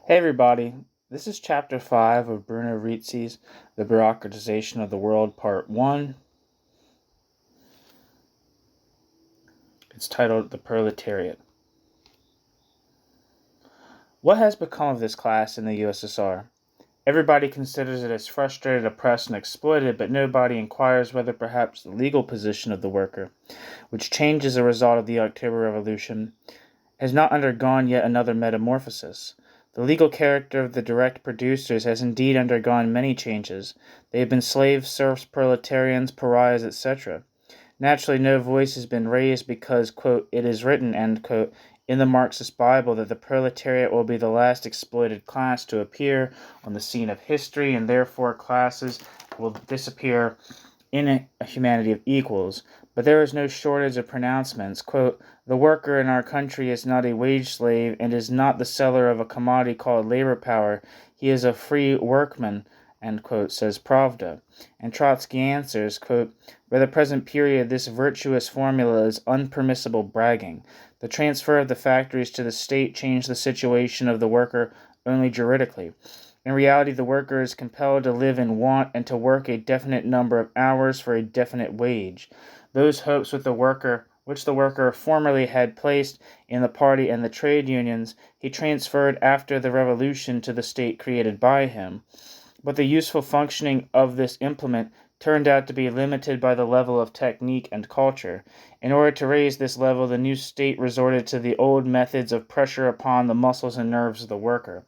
Hey everybody, this is Chapter 5 of Bruno Rizzi's The Bureaucratization of the World, Part 1. It's titled The Proletariat. What has become of this class in the USSR? Everybody considers it as frustrated, oppressed, and exploited, but nobody inquires whether perhaps the legal position of the worker, which changed as a result of the October Revolution, has not undergone yet another metamorphosis. The legal character of the direct producers has indeed undergone many changes. They have been slaves, serfs, proletarians, pariahs, etc. Naturally, no voice has been raised because, quote, it is written, end quote, in the Marxist Bible that the proletariat will be the last exploited class to appear on the scene of history, and therefore classes will disappear in a humanity of equals. But there is no shortage of pronouncements. Quote, the worker in our country is not a wage slave and is not the seller of a commodity called labor power. He is a free workman, end quote, says Pravda. And Trotsky answers, quote, for the present period, this virtuous formula is unpermissible bragging. The transfer of the factories to the state changed the situation of the worker only juridically. In reality, the worker is compelled to live in want and to work a definite number of hours for a definite wage. Those hopes which the worker formerly had placed in the party and the trade unions, he transferred after the revolution to the state created by him. But the useful functioning of this implement turned out to be limited by the level of technique and culture. In order to raise this level, the new state resorted to the old methods of pressure upon the muscles and nerves of the worker.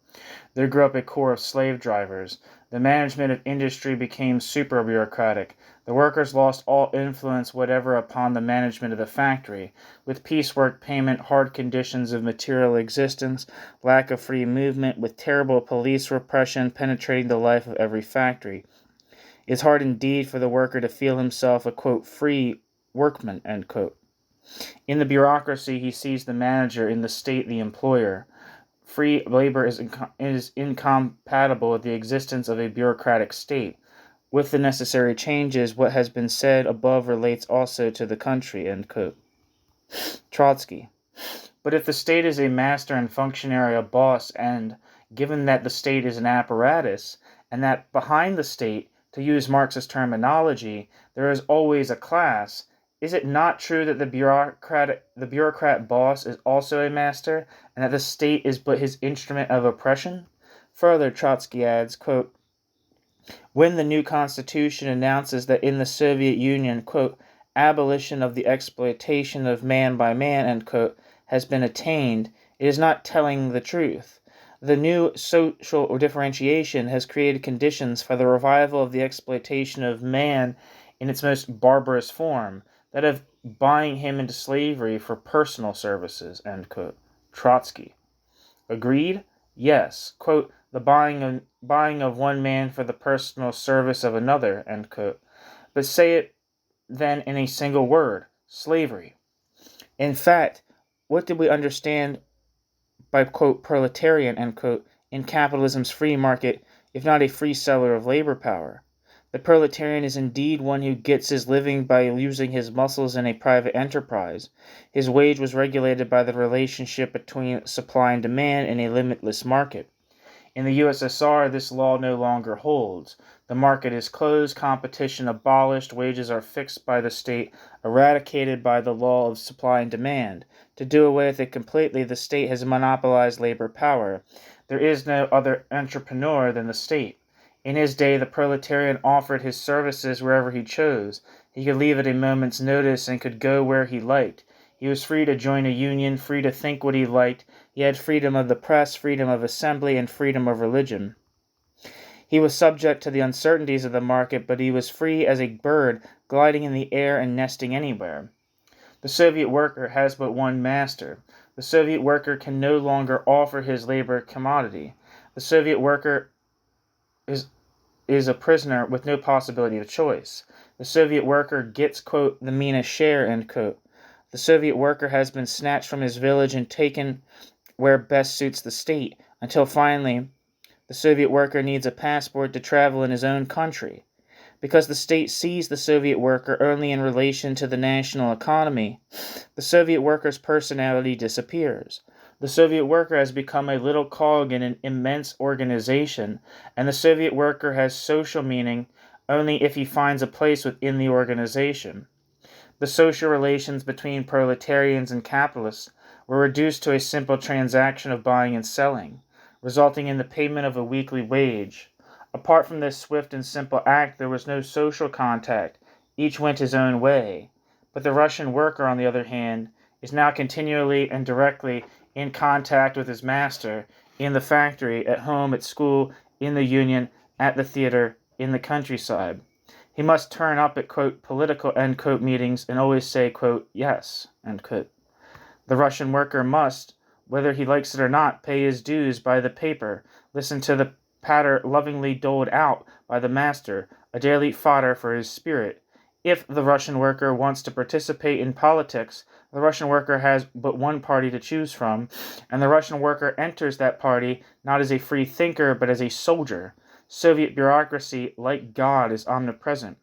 There grew up a corps of slave drivers. The management of industry became super-bureaucratic. The workers lost all influence whatever upon the management of the factory. With piecework payment, hard conditions of material existence, lack of free movement, with terrible police repression penetrating the life of every factory. It is hard indeed for the worker to feel himself a, quote, free workman, end quote. In the bureaucracy, he sees the manager, in the state the employer. Free labor is incompatible with the existence of a bureaucratic state. With the necessary changes, what has been said above relates also to the country, end quote. Trotsky. But if the state is a master and functionary, a boss, and, given that the state is an apparatus, and that behind the state, to use Marxist terminology, there is always a class, is it not true that the bureaucrat boss is also a master, and that the state is but his instrument of oppression? Further, Trotsky adds, quote, when the new constitution announces that in the Soviet Union, quote, abolition of the exploitation of man by man, end quote, has been attained, it is not telling the truth. The new social differentiation has created conditions for the revival of the exploitation of man in its most barbarous form, that of buying him into slavery for personal services, end quote. Trotsky. Agreed? Yes. Quote, the buying of one man for the personal service of another, end quote. But say it then in a single word, slavery. In fact, what did we understand by, quote, proletarian, end quote, in capitalism's free market, if not a free seller of labor power? The proletarian is indeed one who gets his living by using his muscles in a private enterprise. His wage was regulated by the relationship between supply and demand in a limitless market. In the USSR, this law no longer holds. The market is closed, competition abolished, wages are fixed by the state, eradicated by the law of supply and demand. To do away with it completely, the state has monopolized labor power. There is no other entrepreneur than the state. In his day, the proletarian offered his services wherever he chose. He could leave at a moment's notice and could go where he liked. He was free to join a union, free to think what he liked. He had freedom of the press, freedom of assembly, and freedom of religion. He was subject to the uncertainties of the market, but he was free as a bird, gliding in the air and nesting anywhere. The Soviet worker has but one master. The Soviet worker can no longer offer his labor commodity. The Soviet worker is a prisoner with no possibility of choice. The Soviet worker gets, quote, the meanest share, end quote. The Soviet worker has been snatched from his village and taken where best suits the state, until finally the Soviet worker needs a passport to travel in his own country. Because the state sees the Soviet worker only in relation to the national economy, the Soviet worker's personality disappears. The Soviet worker has become a little cog in an immense organization, and the Soviet worker has social meaning only if he finds a place within the organization. The social relations between proletarians and capitalists were reduced to a simple transaction of buying and selling, resulting in the payment of a weekly wage. Apart from this swift and simple act, there was no social contact. Each went his own way. But the Russian worker, on the other hand, is now continually and directly in contact with his master, in the factory, at home, at school, in the union, at the theater, in the countryside. He must turn up at, quote, political, end quote, meetings and always say, quote, yes, end quote. The Russian worker must, whether he likes it or not, pay his dues by the paper, listen to the patter lovingly doled out by the master, a daily fodder for his spirit. If the Russian worker wants to participate in politics, the Russian worker has but one party to choose from, and the Russian worker enters that party not as a free thinker but as a soldier. Soviet bureaucracy, like God, is omnipresent.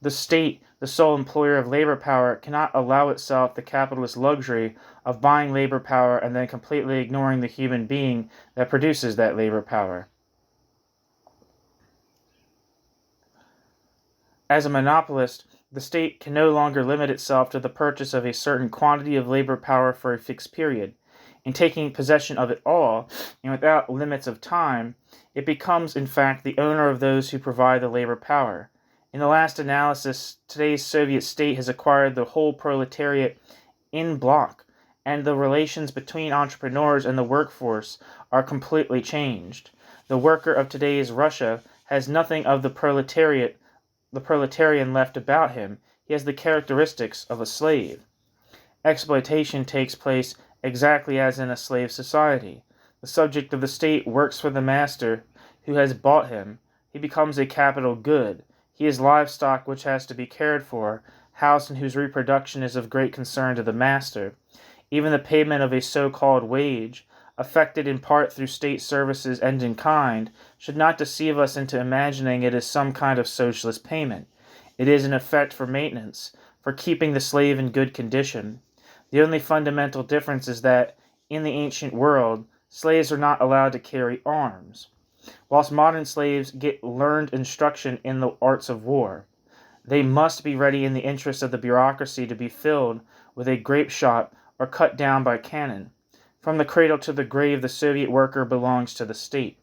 The state, the sole employer of labor power, cannot allow itself the capitalist luxury of buying labor power and then completely ignoring the human being that produces that labor power. As a monopolist, the state can no longer limit itself to the purchase of a certain quantity of labor power for a fixed period. In taking possession of it all, and without limits of time, it becomes, in fact, the owner of those who provide the labor power. In the last analysis, today's Soviet state has acquired the whole proletariat in block, and the relations between entrepreneurs and the workforce are completely changed. The worker of today's Russia has nothing of the proletarian left about him. He has the characteristics of a slave. Exploitation takes place exactly as in a slave society. The subject of the state works for the master who has bought him. He becomes a capital good. He is livestock which has to be cared for, house and whose reproduction is of great concern to the master. Even the payment of a so-called wage, affected in part through state services and in kind, should not deceive us into imagining it as some kind of socialist payment. It is in effect for maintenance, for keeping the slave in good condition. The only fundamental difference is that, in the ancient world, slaves are not allowed to carry arms, whilst modern slaves get learned instruction in the arts of war. They must be ready in the interest of the bureaucracy to be filled with a grape shot or cut down by cannon. From the cradle to the grave, the Soviet worker belongs to the state.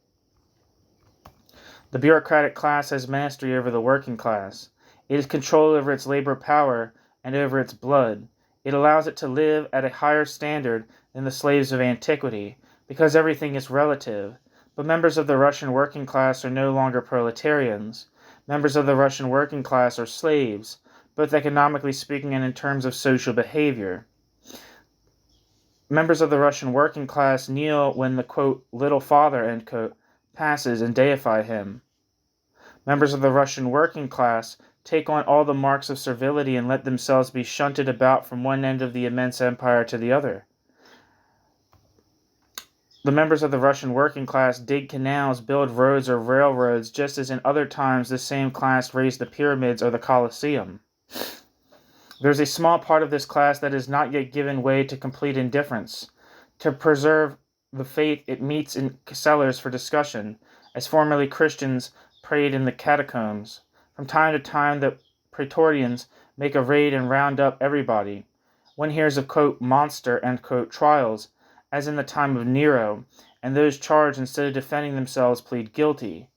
The bureaucratic class has mastery over the working class. It has control over its labor power and over its blood. It allows it to live at a higher standard than the slaves of antiquity, because everything is relative. But members of the Russian working class are no longer proletarians. Members of the Russian working class are slaves, both economically speaking and in terms of social behavior. Members of the Russian working class kneel when the, quote, little father, end quote, passes and deify him. Members of the Russian working class take on all the marks of servility and let themselves be shunted about from one end of the immense empire to the other. The members of the Russian working class dig canals, build roads or railroads, just as in other times this same class raised the pyramids or the Colosseum. There is a small part of this class that has not yet given way to complete indifference. To preserve the faith it meets in cellars for discussion, as formerly Christians prayed in the catacombs. From time to time the Praetorians make a raid and round up everybody. One hears of, quote, monster, end quote, trials, as in the time of Nero, and those charged, instead of defending themselves, plead guilty.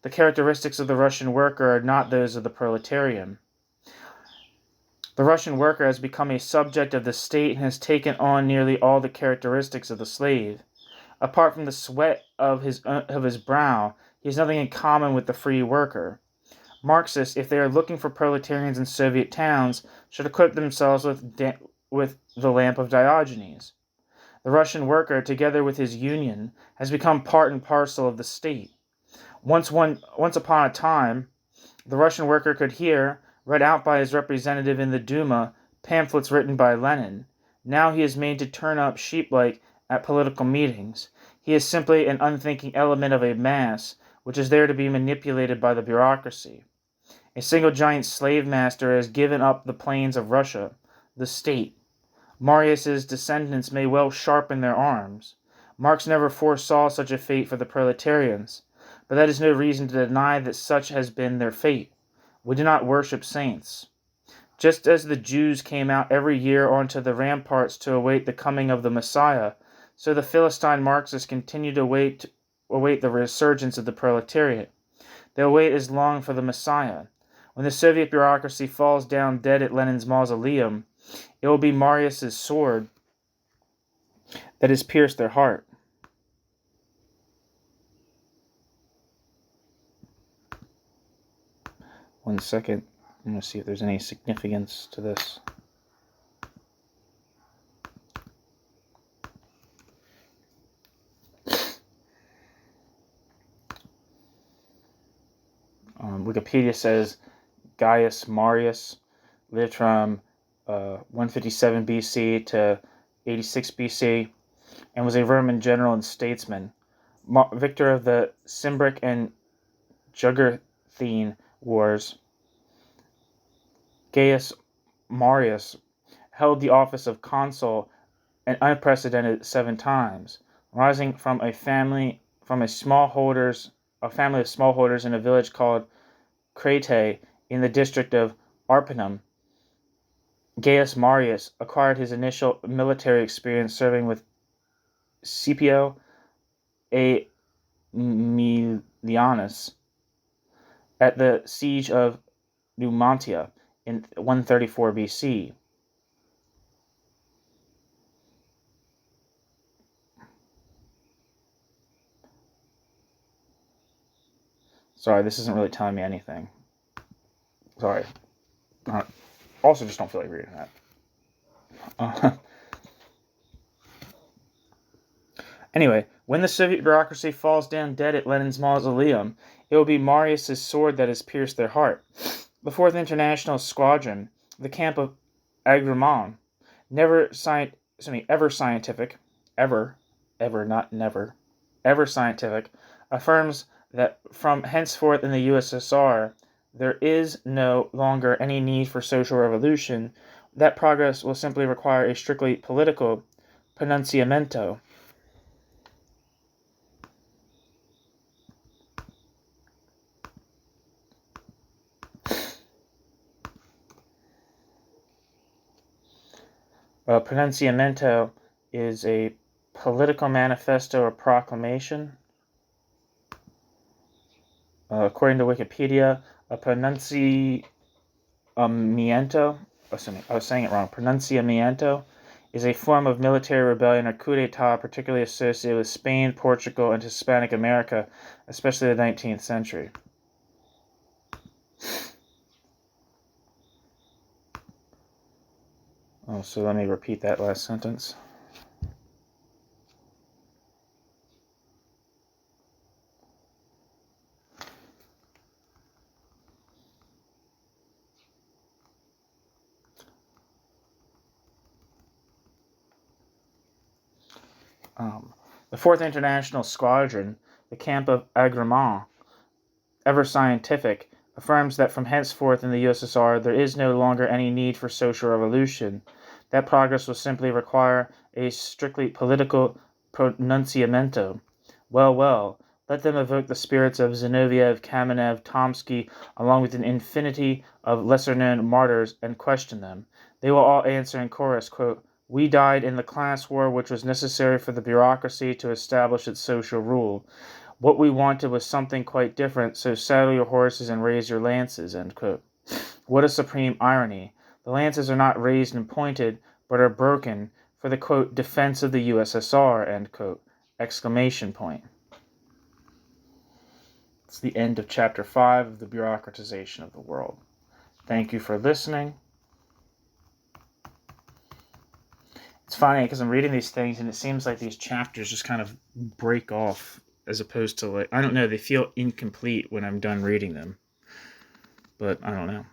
The characteristics of the Russian worker are not those of the proletarian. The Russian worker has become a subject of the state and has taken on nearly all the characteristics of the slave. Apart from the sweat of his brow, he has nothing in common with the free worker. Marxists, if they are looking for proletarians in Soviet towns, should equip themselves with the lamp of Diogenes. The Russian worker, together with his union, has become part and parcel of the state. Once upon a time, the Russian worker could hear, read out by his representative in the Duma, pamphlets written by Lenin. Now he is made to turn up sheep-like at political meetings. He is simply an unthinking element of a mass, which is there to be manipulated by the bureaucracy. A single giant slave master has given up the plains of Russia, the state. Marius's descendants may well sharpen their arms. Marx never foresaw such a fate for the proletarians, but that is no reason to deny that such has been their fate. We do not worship saints. Just as the Jews came out every year onto the ramparts to await the coming of the Messiah, so the Philistine Marxists continue to await the resurgence of the proletariat. Their wait is long for the Messiah. When the Soviet bureaucracy falls down dead at Lenin's mausoleum, it will be Marius's sword that has pierced their heart. One second. I'm going to see if there's any significance to this. Wikipedia says Gaius Marius lived from 157 BC to 86 BC and was a Roman general and statesman. Victor of the Cimbric and Jugurthine Wars, Gaius Marius held the office of consul an unprecedented 7 times, rising from a family of smallholders in a village called Crete in the district of Arpinum. Gaius Marius acquired his initial military experience serving with Scipio Aemilianus at the siege of Numantia in 134 BC. Sorry, this isn't really telling me anything. Sorry. Also, just don't feel like reading that. Anyway, when the Soviet bureaucracy falls down dead at Lenin's mausoleum, it will be Marius's sword that has pierced their heart. The 4th International Squadron, the camp of Agremont, ever scientific, affirms that from henceforth in the USSR, there is no longer any need for social revolution, that progress will simply require a strictly political pronunciamento. Pronunciamento is a political manifesto or proclamation. According to Wikipedia, a pronunciamiento, I was saying it wrong, pronunciamiento is a form of military rebellion or coup d'etat particularly associated with Spain, Portugal, and Hispanic America, especially the 19th century. So let me repeat that last sentence. The 4th International Squadron, the camp of Agremont, ever scientific, affirms that from henceforth in the USSR there is no longer any need for social revolution. That progress will simply require a strictly political pronunciamento. Well, let them evoke the spirits of Zinoviev, Kamenev, Tomsky, along with an infinity of lesser-known martyrs, and question them. They will all answer in chorus, quote, "We died in the class war which was necessary for the bureaucracy to establish its social rule. What we wanted was something quite different, so saddle your horses and raise your lances," end quote. What a supreme irony. The lances are not raised and pointed, but are broken for the, quote, defense of the USSR, end quote, exclamation point. It's the end of Chapter 5 of the Bureaucratization of the World. Thank you for listening. It's funny because I'm reading these things and it seems like these chapters just kind of break off as opposed to, like, I don't know, they feel incomplete when I'm done reading them. But I don't know.